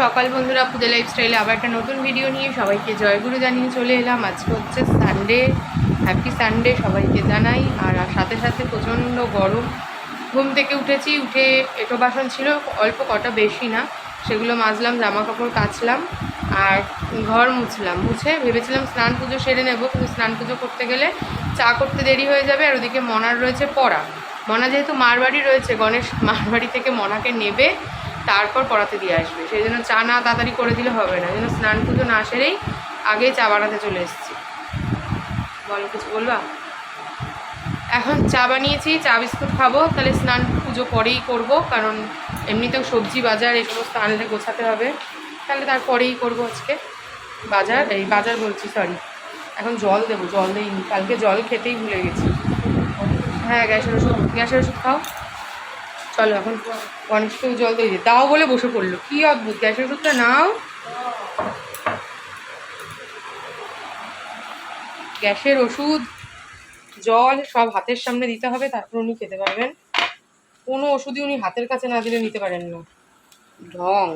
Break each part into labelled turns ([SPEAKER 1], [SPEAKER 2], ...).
[SPEAKER 1] সকাল বন্ধুরা, পূজা লাইফস্টাইলে আবার একটা নতুন ভিডিও নিয়ে সবাইকে জয়গুরু জানিয়ে চলে এলাম। আজকে হচ্ছে সানডে, হ্যাপি সানডে সবাইকে জানাই। আর সাথে সাথে প্রচণ্ড গরম। ঘুম থেকে উঠেছি, উঠে এঁটো বাসন ছিল অল্প কটা, বেশি না, সেগুলো মাজলাম, জামা কাপড় কাচলাম আর ঘর মুছলাম। মুছে ভেবেছিলাম স্নান পুজো সেরে নেবো, কিন্তু স্নান পুজো করতে গেলে চা করতে দেরি হয়ে যাবে। আর ওদিকে মনার রয়েছে পড়া। মনা যেহেতু মার বাড়ি রয়েছে, গণেশ মার বাড়ি থেকে মনাকে নেবে, তারপর পড়াতে দিয়ে আসবে। সেই জন্য চা না তাড়াতাড়ি করে দিলে হবে না, এই জন্য স্নান পুজো না সেরেই আগে চা বানাতে চলে এসেছি। বলো, কিছু বলবা? এখন চা বানিয়েছি, চা বিস্কুট খাবো, তাহলে স্নান পুজো পরেই করব, কারণ এমনিতেও সবজি বাজার এই সমস্ত আনলে গোছাতে হবে, তাহলে তারপরেই করব আজকে বাজার। এই বাজার বলছি, সরি। এখন জল দেবো, জল দিইনি, কালকে জল খেতেই ভুলে গেছি। হ্যাঁ, গ্যাসের ওষুধ খাও। চলো এখন গণেশকেও জল দিয়ে দাও বলে বসে পড়লো, কি অদ্ভুত। গ্যাসের ওষুধটা নাও, গ্যাসের ওষুধ জল সব হাতের সামনে দিতে হবে, তারপর উনি খেতে পারবেন। কোনো ওষুধই উনি হাতের কাছে না দিলে নিতে পারেন না, ঢং।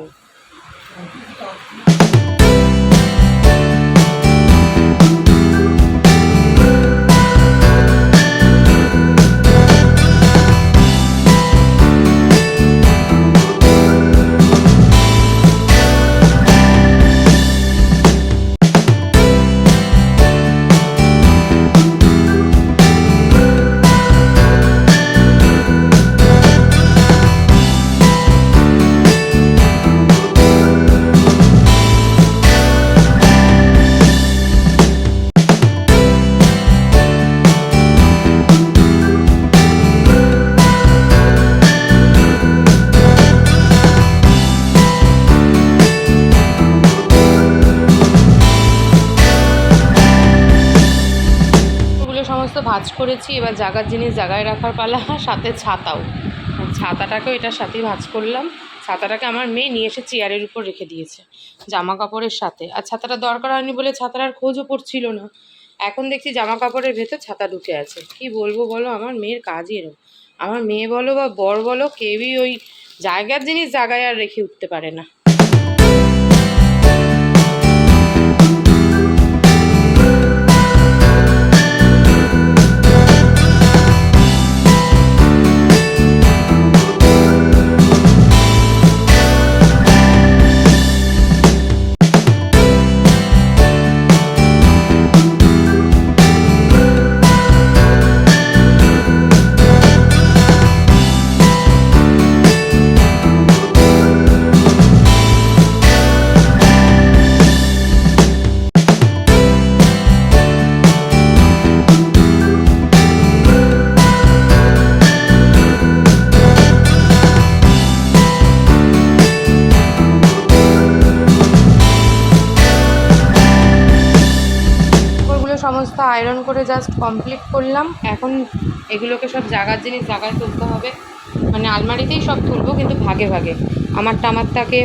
[SPEAKER 1] সমস্ত ভাজ করেছি, এবার জাগার জিনিস জায়গায় রাখার পালা, সাথে ছাতাও। ছাতাটাকেও এটার সাথেই ভাজ করলাম। ছাতাটাকে আমার মেয়ে নিয়ে এসে চেয়ারের উপর রেখে দিয়েছে জামা কাপড়ের সাথে। আর ছাতাটা দরকার হয়নি বলে ছাতার আর খোঁজও পড়ছিল না। এখন দেখছি জামা কাপড়ের ভেতর ছাতা ঢুকে আছে। কি বলবো বলো, আমার মেয়ের কাজই এরকম। আমার মেয়ে বলো বা বর বলো, কেউই ওই জায়গার জিনিস জায়গায় আর রেখে উঠতে পারে না। সমস্ত আয়রন করে জাস্ট কমপ্লিট করলাম। এখন এগুলোকে সব জাগার জিনিস জায়গায় তুলতে হবে, মানে আলমারিতেই সব তুলবো, কিন্তু ভাগে ভাগে। আমারটা আমার থাকে,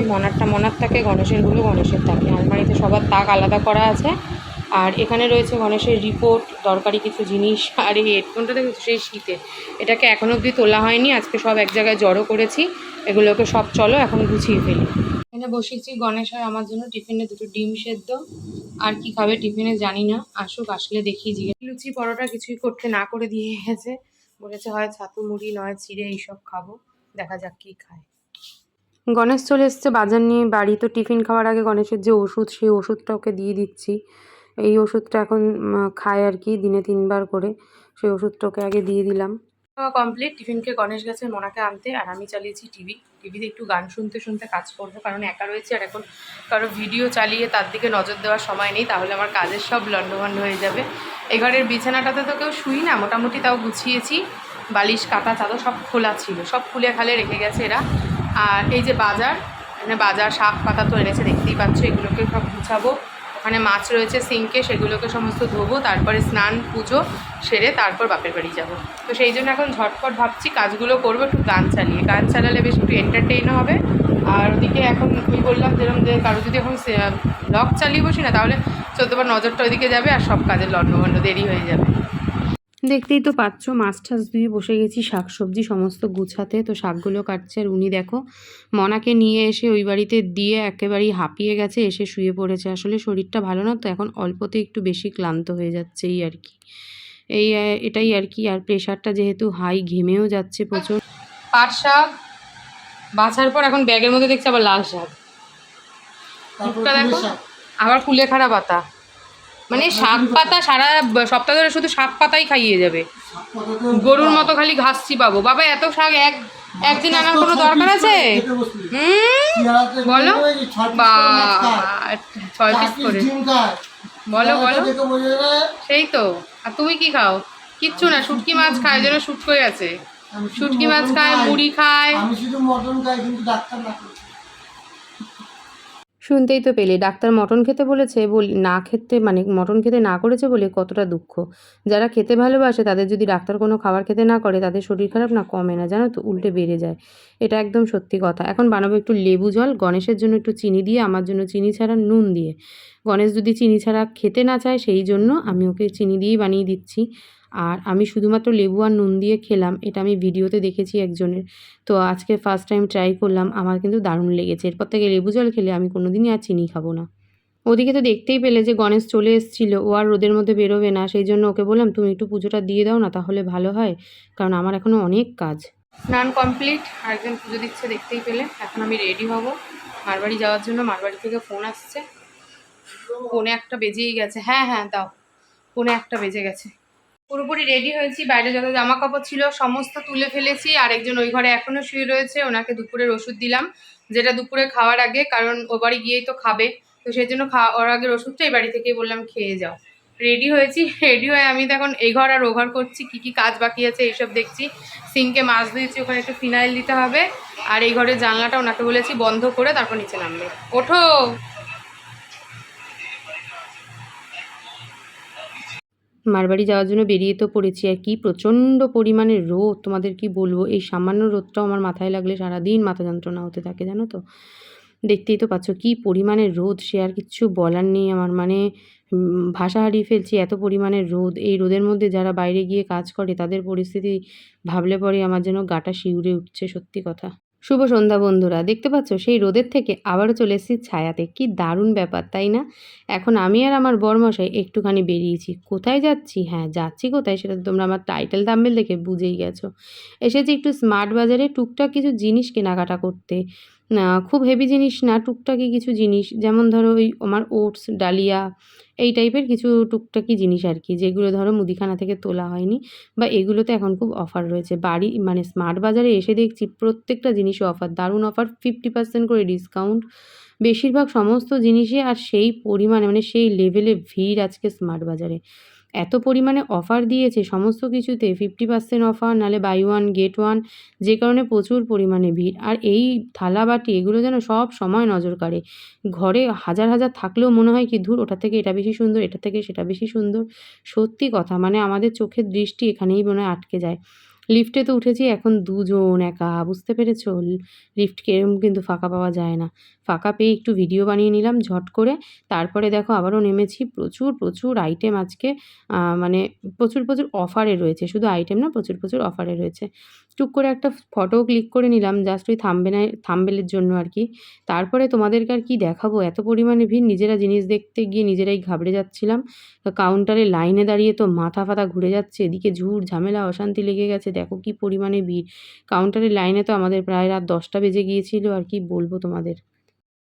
[SPEAKER 1] মনার থাকে, গণেশেরগুলো গণেশের থাকে। আলমারিতে সবার তাক আলাদা করা আছে। আর এখানে রয়েছে গণেশের রিপোর্ট, দরকারি কিছু জিনিস। আর এই হেডফোনটা দেখো, সেই শীতে এটাকে এখনও অবধি তোলা হয়নি, আজকে সব এক জায়গায় জড়ো করেছি। এগুলোকে সব চলো এখন গুছিয়ে ফেলি। এখানে বসিয়েছি গণেশ আর আমার জন্য টিফিনে দুটো ডিম সেদ্ধ। আর কি খাবে টিফিনে জানি না, আসুক, আসলে দেখি। জিজ্ঞেস লুচি পরোটা কিছুই করতে না করে দিয়ে গেছে, বলেছে হয় ছাতু মুড়ি নয় চিড়ে এইসব খাবো, দেখা যাক কি খায়। গণেশ চলে এসছে বাজার নিয়ে বাড়ি। তো টিফিন খাওয়ার আগে গণেশের যে ওষুধ, সেই ওষুধটা ওকে দিয়ে দিচ্ছি। এই ওষুধটা এখন খায় আর কি, দিনে 3 বার করে। সেই ওষুধটা ওকে আগে দিয়ে দিলাম। কমপ্লিট। টিফিনকে গণেশ গেছে মনাকে আনতে, আর আমি চালিয়েছি টিভিতে একটু গান শুনতে শুনতে কাজ করবো, কারণ একা রয়েছে। আর এখন কারো ভিডিও চালিয়ে তার দিকে নজর দেওয়ার সময় নেই, তাহলে আমার কাজের সব লন্ডভন্ড হয়ে যাবে। এই ঘরের বিছানাটাতে তো কেউ শুই না, মোটামুটি তাও গুছিয়েছি। বালিশ কাঁথা চাদর সব খোলা ছিল, সব খুলে খালে রেখে গেছে এরা। আর এই যে বাজার, মানে বাজার শাক পাতা তো এনেছে, দেখতেই পাচ্ছ। এগুলোকে সব গুছাবো। ওখানে মাছ রয়েছে সিঙ্কে, সেগুলোকে সমস্ত ধোবো, তারপরে স্নান পুজো সেরে তারপর বাপের বাড়ি যাব। তো সেই জন্য এখন ঝটপট ভাবছি কাজগুলো করবো একটু গান চালিয়ে। গান চালালে বেশ একটু এন্টারটেইনও হবে। আর ওদিকে এখন ওই বললাম যেরকম যে কারো যদি এখন ব্লগ চালিয়ে বসি না, তাহলে 14বার নজরটা ওইদিকে যাবে আর সব কাজের লন্ডভন্ড দেরি হয়ে যাবে। দেখতেই তো পাচ্ছ, মাছ টাছ ধুয়ে বসে গেছি শাক সবজি সমস্ত গুছাতে। তো শাকগুলো কাটছে আর উনি দেখো মনাকে নিয়ে এসে ওই বাড়িতে দিয়ে একেবারেই হাঁপিয়ে গেছে, এসে শুয়ে পড়েছে। আসলে শরীরটা ভালো না তো, এখন অল্পতে একটু বেশি ক্লান্ত হয়ে যাচ্ছে এই আর কি। এটাই আর কি। আর প্রেশারটা যেহেতু হাই, ঘেমেও যাচ্ছে প্রচুর। পাট শাক বাছার পর এখন ব্যাগের মধ্যে দেখছি আবার লাল শাক, মুখটা দেখো, আবার কুলেখাড়া পাতা। মানে শাক পাতা সারা সপ্তাহ ধরে শুধু শাক পাতাই খাইয়ে যাবে, গরুর মতো খালি ঘাস চিবাবো। বাবা এত শাক একদিন আনার কোনো দরকার আছে? বলো, বা 6 পিস করে বলো বলো। সেই তো। আর তুমি কি খাও? কিচ্ছু না, শুটকি মাছ খায়, যেন শুট হয়ে আছে। শুটকি মাছ খায়, মুড়ি খায়।
[SPEAKER 2] আমি শুধু মটন খাই, কিন্তু ডাক্তার না।
[SPEAKER 1] শুনতেই তো পেলে, ডাক্তার মটন খেতে বলেছে, না খেতে মানে মটন খেতে না করেছে বলে কতটা দুঃখ। যারা খেতে ভালোবাসে তাদের যদি ডাক্তার কোনো খাবার খেতে না করে, তাদের শরীর খারাপ না কমে না, জানো তো, উল্টে বেড়ে যায়। এটা একদম সত্যি কথা। এখন বানাবো একটু লেবু জল, গণেশের জন্য একটু চিনি দিয়ে, আমার জন্য চিনি ছাড়া নুন দিয়ে। গণেশ যদি চিনি ছাড়া খেতে না চায়, সেই জন্য আমি ওকে চিনি দিয়েই বানিয়ে দিচ্ছি। আর আমি শুধুমাত্র লেবু আর নুন দিয়ে খেলাম, এটা আমি ভিডিওতে দেখেছি একজনের। তো আজকে ফার্স্ট টাইম ট্রাই করলাম, আমার কিন্তু দারুণ লেগেছে। এরপর থেকে লেবু জল খেলে আমি কোনোদিনই আর চিনি খাবো না। ওদিকে তো দেখতেই পেলে যে গণেশ চলে এসেছিলো, ও আর রোদের মধ্যে বেরোবে না, সেই জন্য ওকে বললাম তুমি একটু পুজোটা দিয়ে দাও না, তাহলে ভালো হয়, কারণ আমার এখনও অনেক কাজ। স্নান কমপ্লিট, আরেকজন পুজো দিচ্ছে দেখতেই পেলে। এখন আমি রেডি হব মারবাড়ি যাওয়ার জন্য। মারবাড়ি থেকে ফোন আসছে, 1:45 বেজেই গেছে। হ্যাঁ হ্যাঁ দাও, 1:45 বেজে গেছে। পুরোপুরি রেডি হয়েছি, বাইরে যত জামা কাপড় ছিল সমস্ত তুলে ফেলেছি। আরেকজন ওই ঘরে এখনো শুয়ে রয়েছে, ওনাকে দুপুরের ওষুধ দিলাম, যেটা দুপুরে খাওয়ার আগে, কারণ ও বাড়ি গিয়েই তো খাবে, তো সেই জন্য খাওয়ার আগের ওষুধটা এই বাড়ি থেকেই বললাম খেয়ে যাও। রেডি হয়েছি, রেডি হয়ে আমি তো এখন এই ঘর আর ও ঘর করছি, কী কী কাজ বাকি আছে এইসব দেখছি। সিঙ্কে মাছ ধুয়েছি, ওখানে একটু ফিনাইল দিতে হবে। আর এই ঘরের জানলাটা ওনাকে বলেছি বন্ধ করে তারপর নিচে নামবে। ওঠো। মারবাড়ি যাওয়ার জন্য বেরিয়ে তো পড়েছি, আর কি প্রচণ্ড পরিমাণে রোদ, তোমাদের কি বলবো। এই সামান্য রোদটাও আমার মাথায় লাগলে সারাদিন মাথা যন্ত্রণা হতে থাকে, জানো তো। দেখতেই তো পাচ্ছ কি পরিমাণে রোদ, সে আর কিচ্ছু বলার নেই আমার। মানে ভাষা হারিয়ে ফেলছি, এত পরিমাণে রোদ। এই রোদের মধ্যে যারা বাইরে গিয়ে কাজ করে তাদের পরিস্থিতি ভাবলে পরে আমার যেন গাটা শিউরে উঠছে, সত্যি কথা। শুভ সন্ধ্যা বন্ধুরা, দেখতে পাচ্ছ সেই রোদের থেকে আবারও চলে এসেছি ছায়াতে। কি দারুণ ব্যাপার, তাই না? এখন আমি আর আমার বরমশাই একটুখানি বেরিয়েছি। কোথায় যাচ্ছি? হ্যাঁ, যাচ্ছি কোথায় সেটা তো তোমরা আমার টাইটেল থাম্বনেল দেখে বুঝেই গেছো। এসেছি একটু স্মার্ট বাজারে টুকটাক কিছু জিনিস কেনাকাটা করতে। না খুব হেভি জিনিস না, টুকটাকি কিছু জিনিস, যেমন ধরো ওই আমার ওটস, ডালিয়া, এই টাইপের কিছু টুকটাকি জিনিস আর কি, যেগুলো ধরো মুদিখানা থেকে তোলা হয়নি, বা এগুলোতে এখন খুব অফার রয়েছে। বাড়ি মানে স্মার্ট বাজারে এসে দেখছি প্রত্যেকটা জিনিসে অফার, দারুণ অফার, 50% করে ডিসকাউন্ট বেশিরভাগ সমস্ত জিনিসে। আর সেই পরিমাণে মানে সেই লেভেলে ভিড় আজকে স্মার্ট বাজারে। এত পরিমাণে অফার দিয়েছে সমস্ত কিছুতে, 50% অফার, নাহলে বাই ওয়ান গেট ওয়ান, যে কারণে প্রচুর পরিমাণে ভিড়। আর এই থালা বাটি এগুলো যেন সব সময় নজর কাড়ে। ঘরে হাজার হাজার থাকলেও মনে হয় কি ধুর, ওটা থেকে এটা বেশি সুন্দর, এটা থেকে সেটা বেশি সুন্দর। সত্যি কথা, মানে আমাদের চোখের দৃষ্টি এখানেই মনে হয় আটকে যায়। লিফটে তো উঠেছি এখন দুজন একা, বুঝতে পেরেছো? লিফটকে এরকম কিন্তু ফাঁকা পাওয়া যায় না। ফাঁকা পেয়ে একটু ভিডিও বানিয়ে নিলাম ঝট করে। তারপরে দেখো আবারও নেমেছি। প্রচুর প্রচুর আইটেম আজকে, মানে প্রচুর প্রচুর অফারে রয়েছে, শুধু আইটেম না, প্রচুর প্রচুর অফারে রয়েছে। টুক করে একটা ফটোও ক্লিক করে নিলাম, জাস্ট ওই থাম্বনেলের জন্য আর কি। তারপরে তোমাদেরকে আর কি দেখাবো, এত পরিমাণে ভিড়, নিজেরা জিনিস দেখতে গিয়ে নিজেরাই ঘাবড়ে যাচ্ছিলাম। কাউন্টারে লাইনে দাঁড়িয়ে তো মাথা ফাতা ঘুরে যাচ্ছে, এদিকে ঝুট ঝামেলা অশান্তি লেগে গেছে, দেখো কি পরিমাণে ভিড়। কাউন্টারের লাইনে তো আমাদের প্রায় রাত 10টা বেজে গিয়েছিল, আর কি বলবো তোমাদের।